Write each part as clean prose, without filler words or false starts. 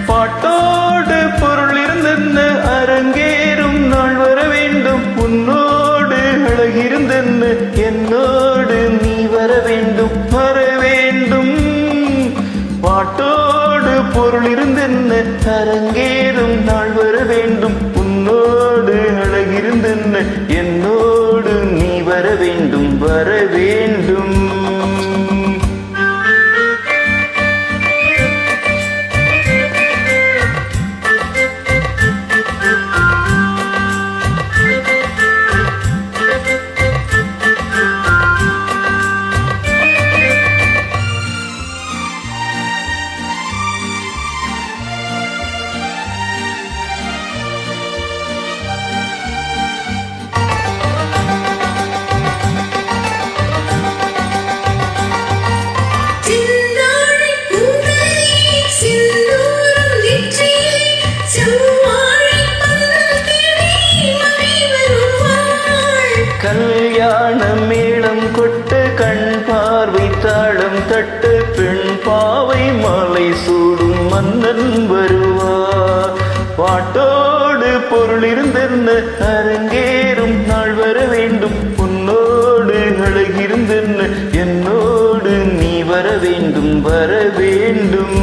பாட்டோடு பொருள் இருந்தென்ன அரங்கேறும் நாள் வர வேண்டும். உன்னோடு அழகிருந்தென்ன என்னோடு நீ வர வேண்டும் வர வேண்டும். பாட்டோடு பொருள் இருந்தென்ன அரங்கேறும் நாள் வர வேண்டும். உன்னோடு அழகிருந்தென்ன என்னோடு நீ வர வேண்டும் வர வேண்டும். கல்யாண மேளம் கொட்டு கண் பார்வை தாளம் தட்டு பெண் பாவை மாலை சூடும் மன்னன் வருவார். பாட்டோடு பொருள் இருந்தென்ன அரங்கேறும் நாள் வர வேண்டும். உன்னோடு அழகிருந்தென்ன என்னோடு நீ வர வேண்டும் வர வேண்டும்.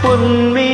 பொன்மே